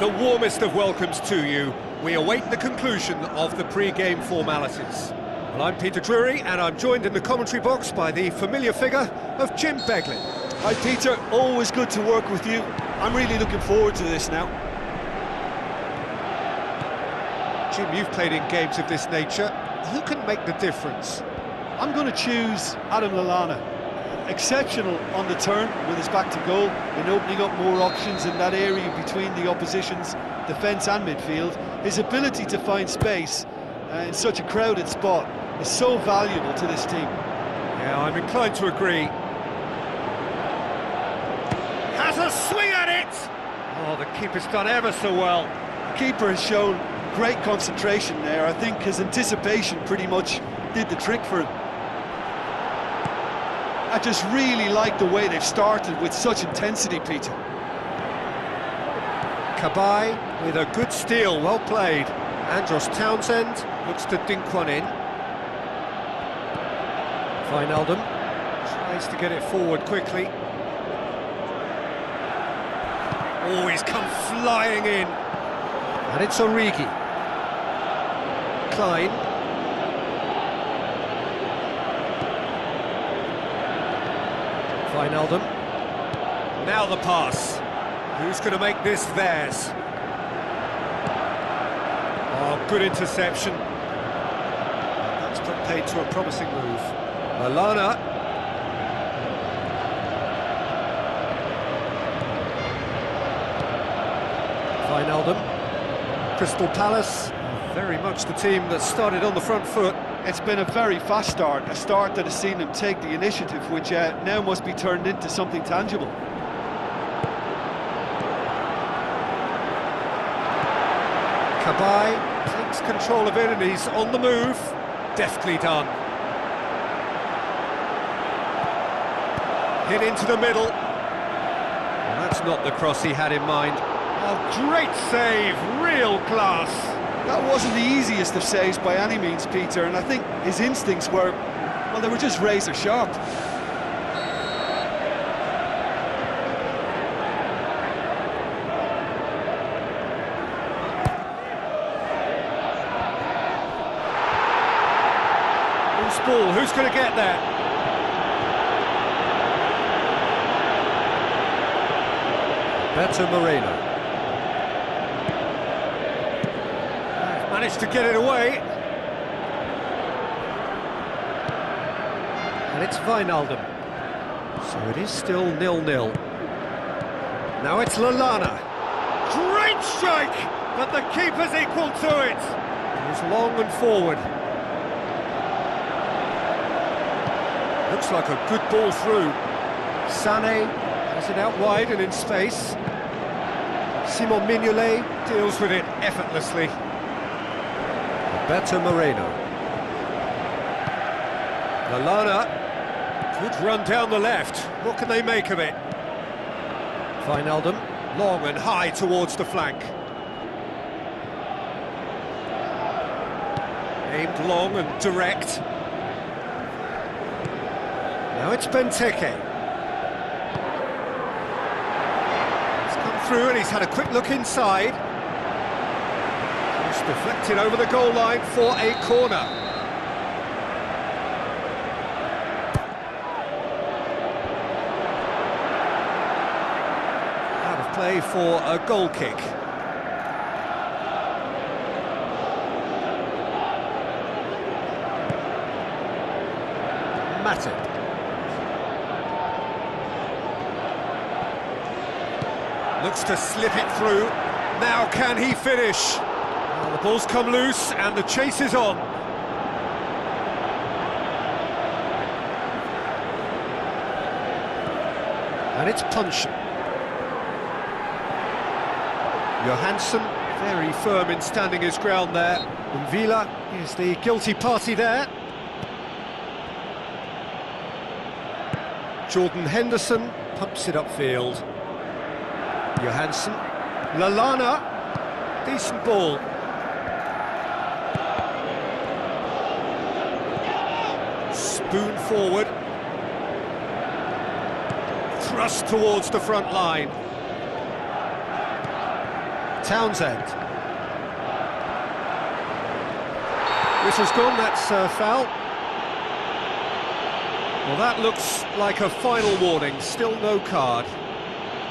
The warmest of welcomes to you. We await the conclusion of the pre-game formalities. Well, I'm Peter Drury, and I'm joined in the commentary box by the familiar figure of Jim Beglin. Hi Peter, always good to work with you. I'm really looking forward to this now. Jim, you've played in games of this nature. Who can make the difference? I'm going to choose Adam Lallana. Exceptional on the turn with his back to goal and opening up more options in that area between the opposition's defence and midfield. His ability to find space in such a crowded spot is so valuable to this team. Yeah, I'm inclined to agree. Has a swing at it! Oh, the keeper's done ever so well. The keeper has shown great concentration there. I think his anticipation pretty much did the trick for him. I just really like the way they've started with such intensity, Peter. Cabaye with a good steal, well played. Andros Townsend looks to dink one in. Wijnaldum tries to get it forward quickly. Oh, he's come flying in. And it's Origi. Klein. Wijnaldum. Now the pass. Who's going to make this theirs? Oh, good interception. That's put paid to a promising move. Lallana. Wijnaldum. Crystal Palace, very much the team that started on the front foot. It's been a very fast start, a start that has seen them take the initiative, which now must be turned into something tangible. Cabaye takes control of it and he's on the move. Deftly done. Hit into the middle. Well, that's not the cross he had in mind. Oh, great save, real class. That wasn't the easiest of saves by any means, Peter, and I think his instincts were, well, they were just razor sharp. Loose ball, who's going to get there? Beto Moreno. Managed to get it away. And it's Wijnaldum. So it is still 0-0. Now it's Lallana. Great strike! But the keeper's equal to it. It was long and forward. Looks like a good ball through. Sané has it out wide and in space. Simon Mignolet deals with it effortlessly. Beto Moreno. Lallana. Good run down the left. What can they make of it? Wijnaldum. Long and high towards the flank. Aimed long and direct. Now it's Benteke. He's come through and he's had a quick look inside. Deflected over the goal line for a corner. Out of play for a goal kick. Matip. Looks to slip it through. Now can he finish? Well, the ball's come loose and the chase is on. And it's Puncheon. Johansson, very firm in standing his ground there. And Villa is the guilty party there. Jordan Henderson pumps it upfield. Johansson. Lallana. Decent ball. Spoon forward. Thrust towards the front line. Townsend. Whistle's gone, that's a foul. Well, that looks like a final warning, still no card.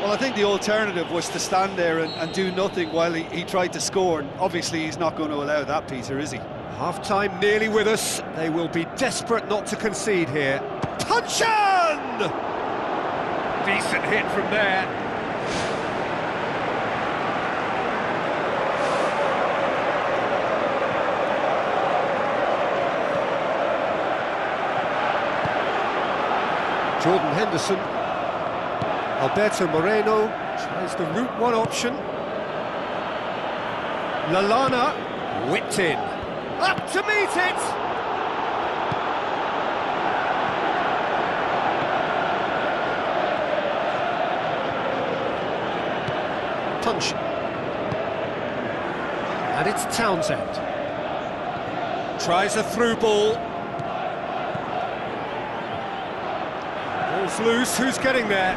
Well, I think the alternative was to stand there and do nothing while he tried to score, and obviously he's not going to allow that, Peter, is he? Half-time nearly with us. They will be desperate not to concede here. Puncheon! Decent hit from there. Jordan Henderson. Alberto Moreno tries the route one option. Lallana whipped in. Up to meet it! Punch. And it's Townsend. Tries a through ball. Ball's loose, who's getting there?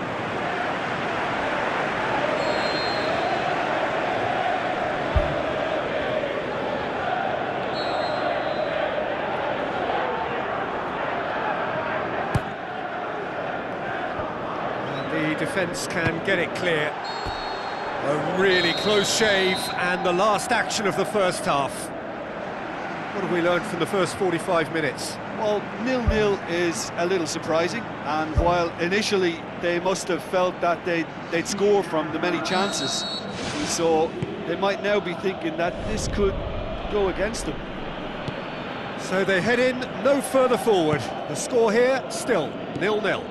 The defence can get it clear. A really close shave, and the last action of the first half. What have we learned from the first 45 minutes? Well, 0-0 is a little surprising, and while initially they must have felt that they'd score from the many chances we saw, they might now be thinking that this could go against them. So they head in no further forward. The score here, still 0-0.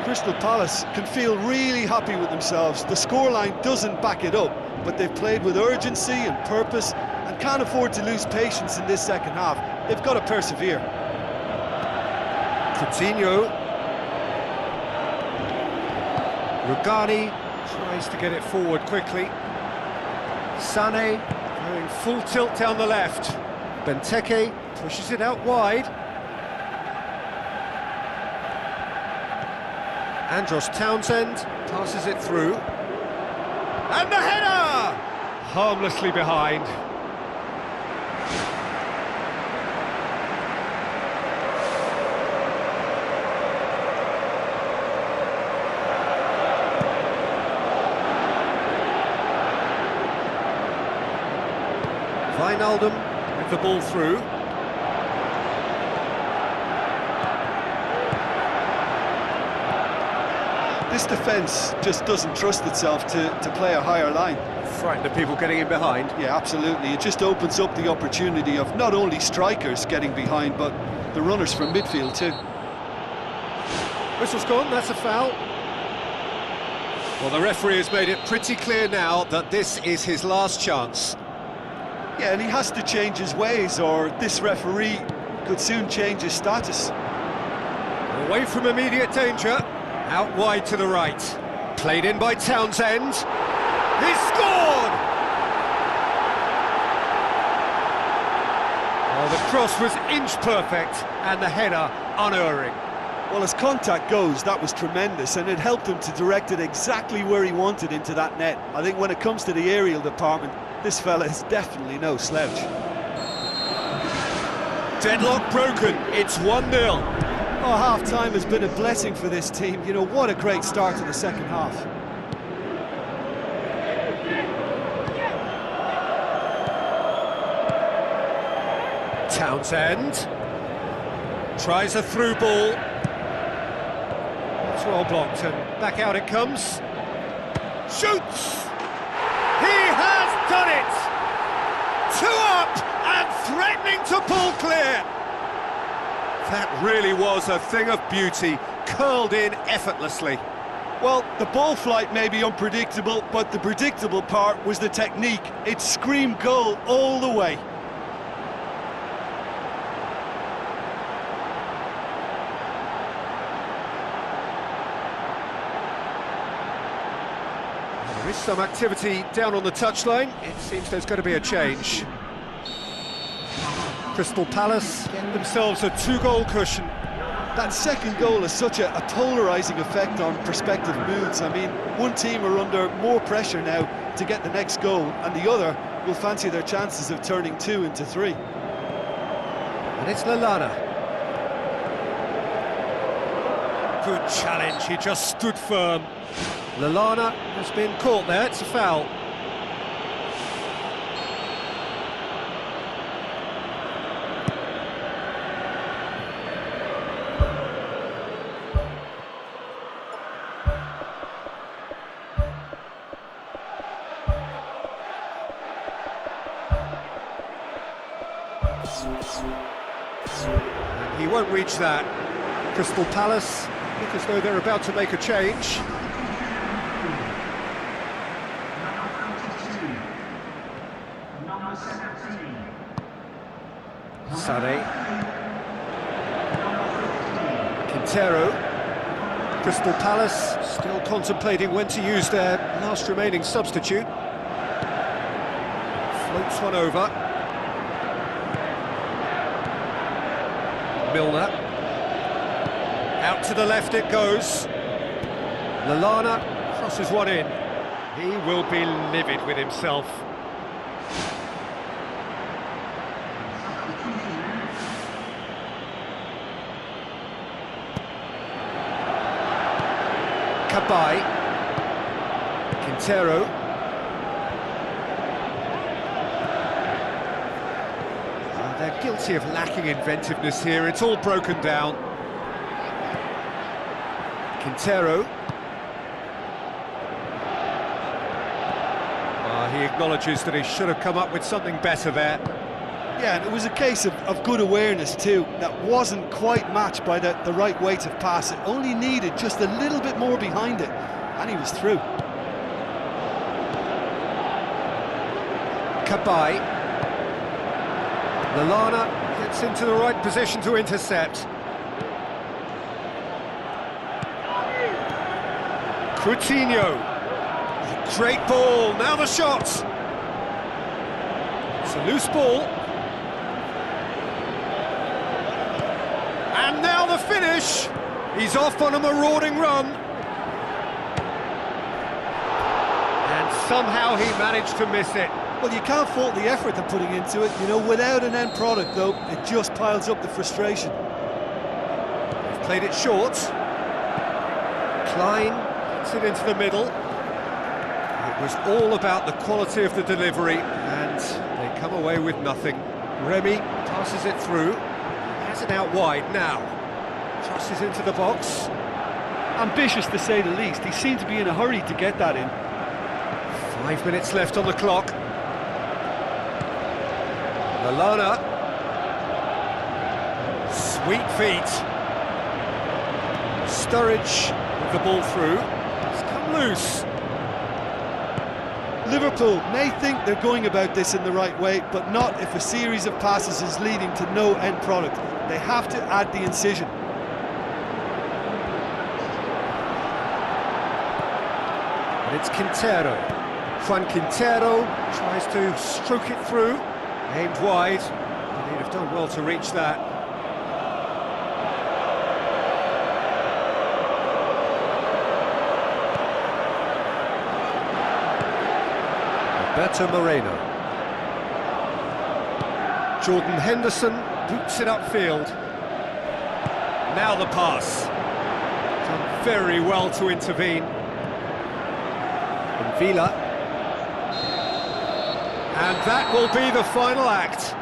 Crystal Palace can feel really happy with themselves. The scoreline doesn't back it up, but they've played with urgency and purpose and can't afford to lose patience in this second half. They've got to persevere. Coutinho. Rugani tries to get it forward quickly. Sané going full tilt down the left. Benteke pushes it out wide. Andros Townsend passes it through. And the header! Harmlessly behind. Wijnaldum with the ball through. This defence just doesn't trust itself to play a higher line. Frightened of people getting in behind. Yeah, absolutely. It just opens up the opportunity of not only strikers getting behind, but the runners from midfield too. Whistle's gone, that's a foul. Well, the referee has made it pretty clear now that this is his last chance. Yeah, and he has to change his ways, or this referee could soon change his status. Away from immediate danger. Out wide to the right. Played in by Townsend. He scored! Oh, the cross was inch perfect and the header unerring. Well, as contact goes, that was tremendous, and it helped him to direct it exactly where he wanted into that net. I think when it comes to the aerial department, this fella is definitely no slouch. Deadlock broken, it's 1-0. Oh, half-time has been a blessing for this team. You know, what a great start to the second half. Townsend tries a through ball. It's well blocked, and back out it comes. Shoots! He has done it! 2 up and threatening to pull clear. That really was a thing of beauty, curled in effortlessly. Well, the ball flight may be unpredictable, but the predictable part was the technique. It screamed goal all the way. There is some activity down on the touchline. It seems there's going to be a change. Crystal Palace get themselves a 2-goal cushion. That second goal has such a polarising effect on prospective moods. I mean, one team are under more pressure now to get the next goal, and the other will fancy their chances of turning 2 into 3. And it's Lallana. Good challenge, he just stood firm. Lallana has been caught there, it's a foul. And he won't reach that. Crystal Palace look as though they're about to make a change. Sané. Quintero. Crystal Palace still contemplating when to use their last remaining substitute. Floats one over. Milner. Out to the left it goes. Lallana crosses one in. He will be livid with himself. Cabaye. Quintero. They're guilty of lacking inventiveness here, it's all broken down. Quintero. He acknowledges that he should have come up with something better there. Yeah, and it was a case of good awareness too, that wasn't quite matched by the right weight of pass. It only needed just a little bit more behind it, and he was through. Cabaye. Lallana gets into the right position to intercept. Coutinho. Great ball, now the shot. It's a loose ball. And now the finish. He's off on a marauding run. And somehow he managed to miss it. Well, you can't fault the effort they're putting into it. You know, without an end product, though, it just piles up the frustration. They've played it short. Klein gets it into the middle. It was all about the quality of the delivery, and they come away with nothing. Remy passes it through. Has it out wide now. Crosses into the box. Ambitious to say the least. He seemed to be in a hurry to get that in. 5 minutes left on the clock. Lallana. Sweet feet. Sturridge with the ball through. It's come loose. Liverpool may think they're going about this in the right way, but not if a series of passes is leading to no end product. They have to add the incision. And it's Quintero. Juan Quintero tries to stroke it through. Aimed wide, and he'd have done well to reach that. Roberto Moreno. Jordan Henderson boots it upfield. Now the pass. Done very well to intervene. And Villa. And that will be the final act.